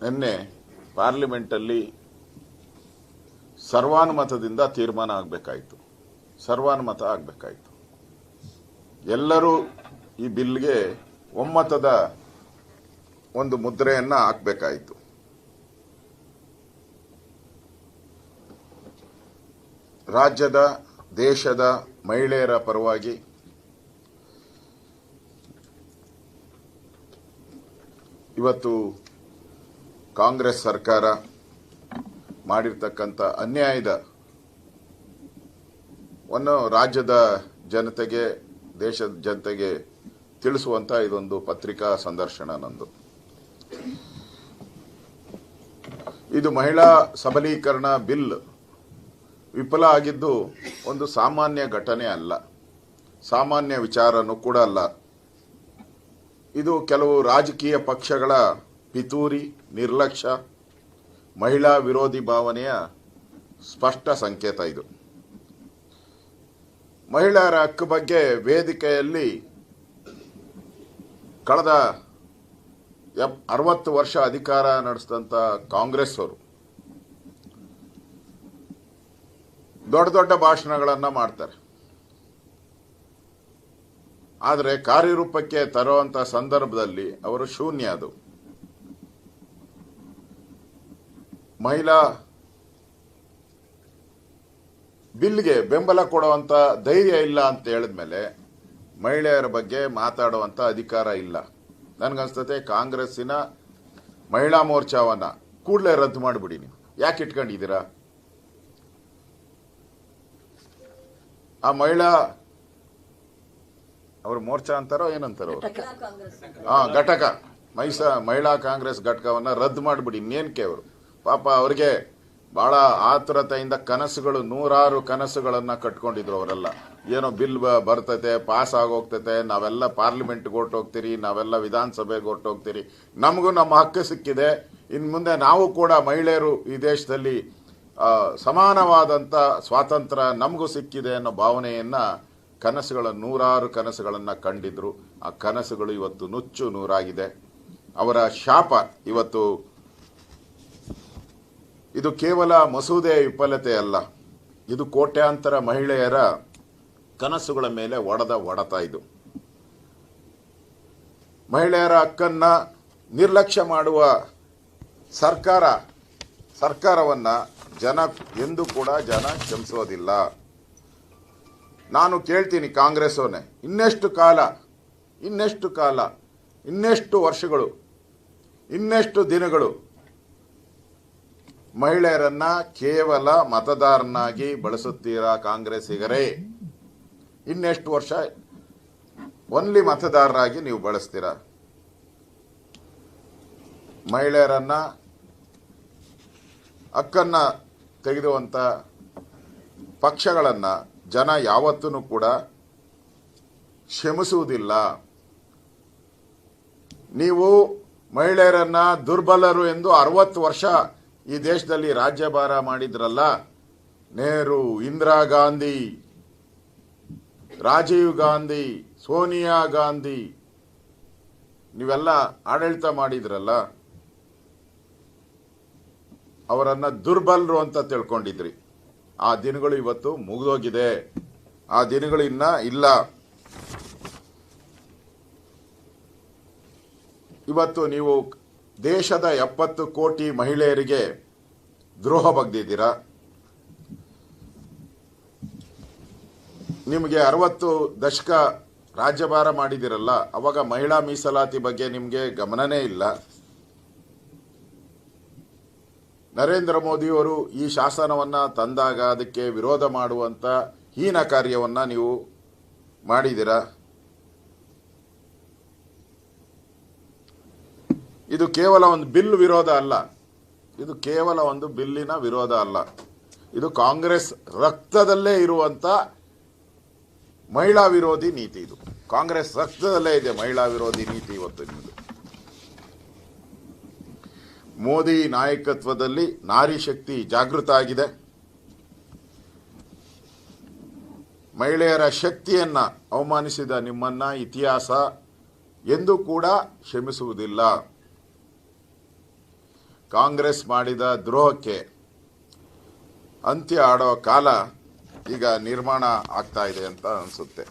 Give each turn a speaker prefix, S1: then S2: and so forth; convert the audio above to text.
S1: ನಿನ್ನೆ ಪಾರ್ಲಿಮೆಂಟಲ್ಲಿ ಸರ್ವಾನುಮತದಿಂದ ತೀರ್ಮಾನ ಆಗಬೇಕಾಯಿತು. ಸರ್ವಾನುಮತ ಆಗಬೇಕಾಯಿತು. ಎಲ್ಲರೂ ಈ ಬಿಲ್ಗೆ ಒಮ್ಮತದ ಒಂದು ಮುದ್ರೆಯನ್ನ ಹಾಕಬೇಕಾಯಿತು. ರಾಜ್ಯದ ದೇಶದ ಮಹಿಳೆಯರ ಪರವಾಗಿ ಇವತ್ತು ಕಾಂಗ್ರೆಸ್ ಸರ್ಕಾರ ಮಾಡಿರ್ತಕ್ಕಂಥ ಅನ್ಯಾಯದ ರಾಜ್ಯದ ಜನತೆಗೆ, ದೇಶದ ಜನತೆಗೆ ತಿಳಿಸುವಂತ ಇದೊಂದು ಪತ್ರಿಕಾ ಸಂದರ್ಶನ ನಂದು. ಇದು ಮಹಿಳಾ ಸಬಲೀಕರಣ ಬಿಲ್ ವಿಫಲ ಆಗಿದ್ದು ಒಂದು ಸಾಮಾನ್ಯ ಘಟನೆ ಅಲ್ಲ, ಸಾಮಾನ್ಯ ವಿಚಾರನೂ ಕೂಡ ಅಲ್ಲ. ಇದು ಕೆಲವು ರಾಜಕೀಯ ಪಕ್ಷಗಳ ಪಿತೂರಿ, ನಿರ್ಲಕ್ಷ್ಯ, ಮಹಿಳಾ ವಿರೋಧಿ ಭಾವನೆಯ ಸ್ಪಷ್ಟ ಸಂಕೇತ. ಇದು ಮಹಿಳೆಯರ ಹಕ್ಕು ಬಗ್ಗೆ ವೇದಿಕೆಯಲ್ಲಿ ಕಳೆದ 60 ವರ್ಷ ಅಧಿಕಾರ ನಡೆಸಿದಂತ ಕಾಂಗ್ರೆಸ್ ಅವರು ದೊಡ್ಡ ದೊಡ್ಡ ಭಾಷಣಗಳನ್ನ ಮಾಡ್ತಾರೆ. ಆದರೆ ಕಾರ್ಯರೂಪಕ್ಕೆ ತರುವಂತ ಸಂದರ್ಭದಲ್ಲಿ ಅವರು ಶೂನ್ಯ. ಅದು ಮಹಿಳಾ ಬಿಲ್ಗೆ ಬೆಂಬಲ ಕೊಡುವಂತ ಧೈರ್ಯ ಇಲ್ಲ ಅಂತ ಹೇಳಿದ್ಮೇಲೆ ಮಹಿಳೆಯರ ಬಗ್ಗೆ ಮಾತಾಡುವಂತ ಅಧಿಕಾರ ಇಲ್ಲ. ನನ್ಗನ್ಸ್ತತೆ ಕಾಂಗ್ರೆಸ್ಸಿನ ಮಹಿಳಾ ಮೋರ್ಚಾವನ್ನ ಕೂಡಲೇ ರದ್ದು ಮಾಡಿಬಿಡಿ. ನೀವು ಯಾಕೆ ಇಟ್ಕೊಂಡಿದ್ದೀರಾ? ಆ ಮಹಿಳಾ ಅವರು ಮೋರ್ಚಾ ಅಂತಾರೋ ಏನಂತಾರೋ ಘಟಕ, ಮಹಿಳಾ ಕಾಂಗ್ರೆಸ್ ಘಟಕವನ್ನ ರದ್ದು ಮಾಡಿಬಿಡಿ. ಇನ್ನೇನಕ್ಕೆ ಅವರು ಪಾಪ ಅವ್ರಿಗೆ ಬಹಳ ಆತುರತೆಯಿಂದ ಕನಸುಗಳು, 100 ಕನಸುಗಳನ್ನ ಕಟ್ಕೊಂಡಿದ್ರು ಅವರೆಲ್ಲ. ಏನೋ ಬಿಲ್ ಬರ್ತೈತೆ, ಪಾಸ್ ಆಗೋಗ್ತೈತೆ, ನಾವೆಲ್ಲ ಪಾರ್ಲಿಮೆಂಟ್ಗೆ ಹೊರಟೋಗ್ತೀರಿ, ನಾವೆಲ್ಲ ವಿಧಾನಸಭೆಗೆ ಹೊರಟೋಗ್ತೀರಿ, ನಮಗೂ ನಮ್ಮ ಹಕ್ಕು ಸಿಕ್ಕಿದೆ, ಇನ್ನು ಮುಂದೆ ನಾವು ಕೂಡ ಮಹಿಳೆಯರು ಈ ದೇಶದಲ್ಲಿ ಸಮಾನವಾದಂತ ಸ್ವಾತಂತ್ರ್ಯ ನಮಗೂ ಸಿಕ್ಕಿದೆ ಅನ್ನೋ ಭಾವನೆಯನ್ನ ಕನಸುಗಳ 100 ಕನಸುಗಳನ್ನ ಕಂಡಿದ್ರು. ಆ ಕನಸುಗಳು ಇವತ್ತು ನುಚ್ಚು ನೂರಾಗಿದೆ. ಅವರ ಶಾಪ ಇವತ್ತು ಇದು ಕೇವಲ ಮಸೂದೆ ವಿಫಲತೆ ಅಲ್ಲ, ಇದು ಕೋಟ್ಯಾಂತರ ಮಹಿಳೆಯರ ಕನಸುಗಳ ಮೇಲೆ ಹೊಡೆತ. ಇದು ಮಹಿಳೆಯರ ಹಕ್ಕನ್ನ ನಿರ್ಲಕ್ಷ್ಯ ಮಾಡುವ ಸರ್ಕಾರವನ್ನ ಜನ ಎಂದೂ ಕೂಡ ಕ್ಷಮಿಸೋದಿಲ್ಲ. ನಾನು ಕೇಳ್ತೀನಿ ಕಾಂಗ್ರೆಸ್ ಅವರನ್ನೇ, ಇನ್ನೆಷ್ಟು ಕಾಲ, ಇನ್ನೆಷ್ಟು ವರ್ಷಗಳು, ಇನ್ನೆಷ್ಟು ದಿನಗಳು ಮಹಿಳೆಯರನ್ನ ಕೇವಲ ಮತದಾರನಾಗಿ ಬಳಸುತ್ತೀರಾ ಕಾಂಗ್ರೆಸ್ಸಿಗರೇ? ಇನ್ನೆಷ್ಟು ವರ್ಷ ಓನ್ಲಿ ಮತದಾರರಾಗಿ ನೀವು ಬಳಸ್ತೀರಾ? ಮಹಿಳೆಯರನ್ನ ಹಕ್ಕನ್ನ ತೆಗೆದುವಂತ ಪಕ್ಷಗಳನ್ನ ಜನ ಯಾವತ್ತೂ ಕೂಡ ಕ್ಷಮಿಸುವುದಿಲ್ಲ. ನೀವು ಮಹಿಳೆಯರನ್ನ ದುರ್ಬಲರು ಎಂದು 60 ವರ್ಷ ಈ ದೇಶದಲ್ಲಿ ರಾಜ್ಯಭಾರ ಮಾಡಿದ್ರಲ್ಲ. ನೆಹರು, ಇಂದಿರಾ ಗಾಂಧಿ, ರಾಜೀವ್ ಗಾಂಧಿ, ಸೋನಿಯಾ ಗಾಂಧಿ, ನೀವೆಲ್ಲ ಆಡಳಿತ ಮಾಡಿದ್ರಲ್ಲ, ಅವರನ್ನ ದುರ್ಬಲರು ಅಂತ ತಿಳ್ಕೊಂಡಿದ್ರಿ. ಆ ದಿನಗಳು ಇವತ್ತು ಮುಗಿದೋಗಿದೆ. ಆ ದಿನಗಳು ಇನ್ನ ಇಲ್ಲ. ಇವತ್ತು ನೀವು ದೇಶದ 70 ಕೋಟಿ ಮಹಿಳೆಯರಿಗೆ ದ್ರೋಹ ಬಗ್ದಿದ್ದೀರಾ. ನಿಮಗೆ 60 ದಶಕ ರಾಜ್ಯಭಾರ ಮಾಡಿದಿರಲ್ಲ, ಅವಾಗ ಮಹಿಳಾ ಮೀಸಲಾತಿ ಬಗ್ಗೆ ನಿಮಗೆ ಗಮನನೇ ಇಲ್ಲ. ನರೇಂದ್ರ ಮೋದಿಯವರು ಈ ಶಾಸನವನ್ನ ತಂದಾಗ ಅದಕ್ಕೆ ವಿರೋಧ ಮಾಡುವಂತ ಹೀನ ಕಾರ್ಯವನ್ನ ನೀವು ಮಾಡಿದಿರಾ. ಇದು ಕೇವಲ ಒಂದು ಬಿಲ್ ವಿರೋಧ ಅಲ್ಲ, ಇದು ಕೇವಲ ಒಂದು ಬಿಲ್ಲಿನ ವಿರೋಧ ಅಲ್ಲ, ಇದು ಕಾಂಗ್ರೆಸ್ ರಕ್ತದಲ್ಲೇ ಇರುವಂತ ಮಹಿಳಾ ವಿರೋಧಿ ನೀತಿ. ಇದು ಕಾಂಗ್ರೆಸ್ ರಕ್ತದಲ್ಲೇ ಇದೆ ಮಹಿಳಾ ವಿರೋಧಿ ನೀತಿ. ಇವತ್ತು ನಿಮ್ಮದು ಮೋದಿ ನಾಯಕತ್ವದಲ್ಲಿ ನಾರಿ ಶಕ್ತಿ ಜಾಗೃತ ಆಗಿದೆ. ಮಹಿಳೆಯರ ಶಕ್ತಿಯನ್ನ ಅವಮಾನಿಸಿದ ನಿಮ್ಮನ್ನ ಇತಿಹಾಸ ಎಂದೂ ಕೂಡ ಕ್ಷಮಿಸುವುದಿಲ್ಲ. ಕಾಂಗ್ರೆಸ್ ಮಾಡಿದ ದ್ರೋಹಕ್ಕೆ ಅಂತ್ಯ ಆಡೋ ಕಾಲ ಈಗ ನಿರ್ಮಾಣ ಆಗ್ತಾ ಇದೆ ಅಂತ ಅನಿಸುತ್ತೆ.